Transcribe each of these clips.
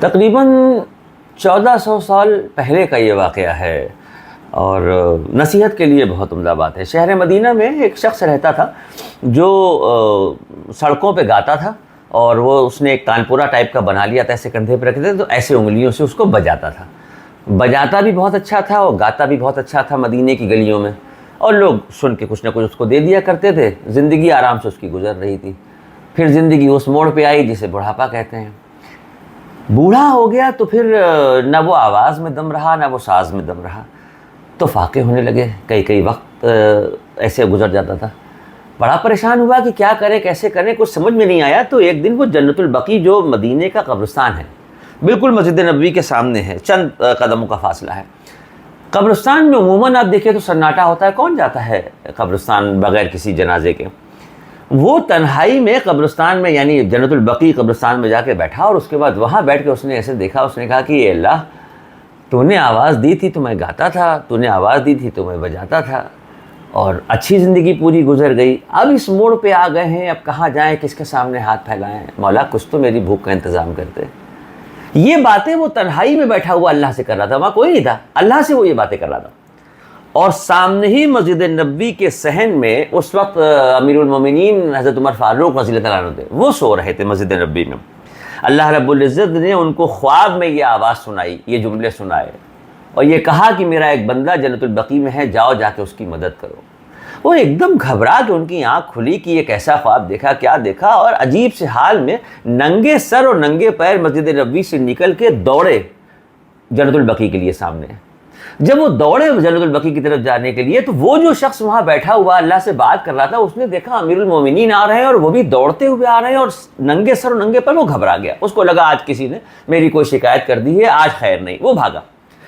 تقریباً 1400 سال پہلے کا یہ واقعہ ہے اور نصیحت کے لیے بہت عمدہ بات ہے۔ شہر مدینہ میں ایک شخص رہتا تھا جو سڑکوں پہ گاتا تھا، اور وہ اس نے ایک تانپورہ ٹائپ کا بنا لیا تھا، ایسے کندھے پہ رکھتے تھے تو ایسے انگلیوں سے اس کو بجاتا تھا۔ بجاتا بھی بہت اچھا تھا اور گاتا بھی بہت اچھا تھا مدینے کی گلیوں میں، اور لوگ سن کے کچھ نہ کچھ اس کو دے دیا کرتے تھے۔ زندگی آرام سے اس کی گزر رہی تھی۔ پھر زندگی اس موڑ پہ آئی جسے بڑھاپا کہتے ہیں۔ بوڑھا ہو گیا تو پھر نہ وہ آواز میں دم رہا نہ وہ ساز میں دم رہا، تو فاقے ہونے لگے۔ کئی وقت ایسے گزر جاتا تھا۔ بڑا پریشان ہوا کہ کیا کرے، کیسے کرے، کچھ سمجھ میں نہیں آیا۔ تو ایک دن وہ جنت البقیع جو مدینے کا قبرستان ہے، بالکل مسجد نبوی کے سامنے ہے، چند قدموں کا فاصلہ ہے۔ قبرستان میں عموماً آپ دیکھیں تو سناٹا ہوتا ہے، کون جاتا ہے قبرستان بغیر کسی جنازے کے؟ وہ تنہائی میں قبرستان میں یعنی جنت البقیع قبرستان میں جا کے بیٹھا، اور اس کے بعد وہاں بیٹھ کے اس نے ایسے دیکھا، اس نے کہا کہ اے اللہ، تو نے آواز دی تھی تو میں گاتا تھا، تو نے آواز دی تھی تو میں بجاتا تھا، اور اچھی زندگی پوری گزر گئی۔ اب اس موڑ پہ آ گئے ہیں، اب کہاں جائیں، کس کے سامنے ہاتھ پھیلائیں؟ مولا کچھ تو میری بھوک کا انتظام کرتے۔ یہ باتیں وہ تنہائی میں بیٹھا ہوا اللہ سے کر رہا تھا، وہاں کوئی نہیں تھا، اللہ سے وہ یہ باتیں کر رہا تھا۔ اور سامنے ہی مسجد نبوی کے صحن میں اس وقت امیر المومنین حضرت عمر فاروق رضی اللہ عنہ تھے، وہ سو رہے تھے مسجد نبوی میں۔ اللہ رب العزت نے ان کو خواب میں یہ آواز سنائی، یہ جملے سنائے، اور یہ کہا کہ میرا ایک بندہ جنت البقیع میں ہے، جاؤ جا کے اس کی مدد کرو۔ وہ ایک دم گھبرا کے ان کی آنکھ کھلی کہ یہ کیسا خواب دیکھا، کیا دیکھا، اور عجیب سے حال میں ننگے سر اور ننگے پیر مسجد نبوی سے نکل کے دوڑے جنت البقیع کے لیے سامنے۔ جب وہ دوڑے جنت البقیع کی طرف جانے کے لیے، تو وہ جو شخص وہاں بیٹھا ہوا اللہ سے بات کر رہا تھا، اس نے دیکھا امیر المومنین آ رہے ہیں، اور وہ بھی دوڑتے ہوئے آ رہے ہیں، اور ننگے سر اور ننگے پر وہ گھبرا گیا۔ اس کو لگا آج کسی نے میری کوئی شکایت کر دی ہے، آج خیر نہیں۔ وہ بھاگا۔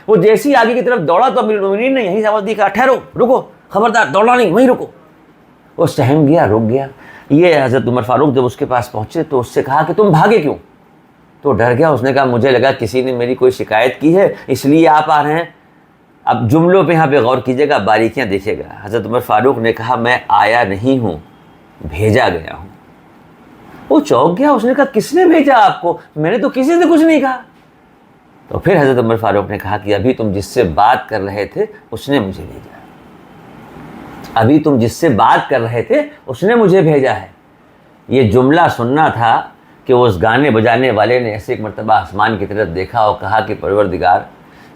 وہ جیسی آگے کی طرف دوڑا تو امیر المومنین نے یہیں سے آواز دی، کہا ٹھہرو، رکو، خبردار دوڑنا نہیں، وہیں رکو۔ وہ سہم گیا، رک گیا۔ یہ حضرت عمر فاروق جب اس کے پاس پہنچے تو اس سے کہا کہ تم بھاگے کیوں؟ تو ڈر گیا۔ اس نے کہا مجھے لگا کسی نے میری کوئی شکایت کی ہے، اس لیے آپ آ رہے ہیں۔ اب جملوں پہ یہاں پہ غور کیجیے گا، باریکیاں دیکھیے گا۔ حضرت عمر فاروق نے کہا میں آیا نہیں ہوں، بھیجا گیا ہوں۔ وہ چونک گیا، اس نے کہا کس نے بھیجا آپ کو؟ میں نے تو کسی سے کچھ نہیں کہا۔ تو پھر حضرت عمر فاروق نے کہا کہ ابھی تم جس سے بات کر رہے تھے اس نے مجھے بھیجا، ابھی تم جس سے بات کر رہے تھے اس نے مجھے بھیجا ہے۔ یہ جملہ سننا تھا کہ اس گانے بجانے والے نے ایسے ایک مرتبہ آسمان کی طرف دیکھا اور کہا کہ پروردگار،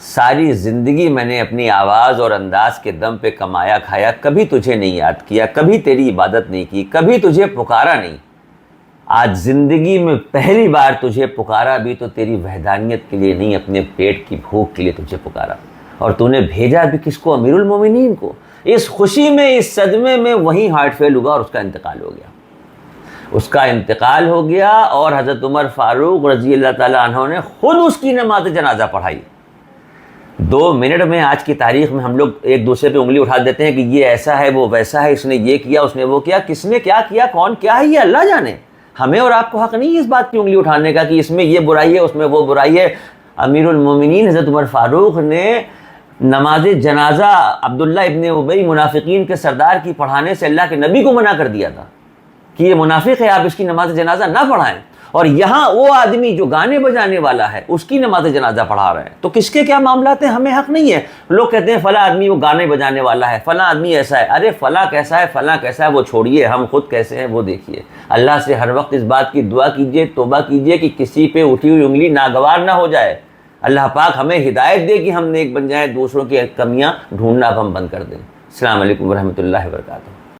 ساری زندگی میں نے اپنی آواز اور انداز کے دم پہ کمایا کھایا، کبھی تجھے نہیں یاد کیا، کبھی تیری عبادت نہیں کی، کبھی تجھے پکارا نہیں۔ آج زندگی میں پہلی بار تجھے پکارا بھی تو تیری وحدانیت کے لیے نہیں، اپنے پیٹ کی بھوک کے لیے تجھے پکارا، اور تو نے بھیجا بھی کس کو؟ امیر المومنین کو۔ اس خوشی میں، اس صدمے میں وہیں ہارٹ فیل ہوا اور اس کا انتقال ہو گیا۔ اس کا انتقال ہو گیا، اور حضرت عمر فاروق رضی اللہ تعالیٰ عنہ نے خود اس کی نماز جنازہ پڑھائی۔ 2 منٹ میں آج کی تاریخ میں ہم لوگ ایک دوسرے پہ انگلی اٹھا دیتے ہیں کہ یہ ایسا ہے، وہ ویسا ہے، اس نے یہ کیا، اس نے وہ کیا۔ کس نے کیا کیا، کون کیا ہے، یہ اللہ جانے۔ ہمیں اور آپ کو حق نہیں ہے اس بات کی انگلی اٹھانے کا کہ اس میں یہ برائی ہے، اس میں وہ برائی ہے۔ امیر المومنین حضرت عمر فاروق نے نماز جنازہ عبداللہ ابن ابی منافقین کے سردار کی پڑھانے سے اللہ کے نبی کو منع کر دیا تھا کہ یہ منافق ہے، آپ اس کی نماز جنازہ نہ پڑھائیں۔ اور یہاں وہ آدمی جو گانے بجانے والا ہے اس کی نماز جنازہ پڑھا رہے ہیں، تو کس کے کیا معاملات ہیں ہمیں حق نہیں ہے۔ لوگ کہتے ہیں فلاں آدمی وہ گانے بجانے والا ہے، فلاں آدمی ایسا ہے۔ ارے فلاں کیسا ہے، فلاں کیسا ہے، وہ چھوڑیے، ہم خود کیسے ہیں وہ دیکھیے۔ اللہ سے ہر وقت اس بات کی دعا کیجیے، توبہ کیجیے کہ کسی پہ اٹھی ہوئی انگلی ناگوار نہ ہو جائے۔ اللہ پاک ہمیں ہدایت دے کہ ہم نیک بن جائیں، دوسروں کی کمیاں ڈھونڈنا اب ہم بند کر دیں۔ السلام علیکم ورحمۃ اللہ وبرکاتہ۔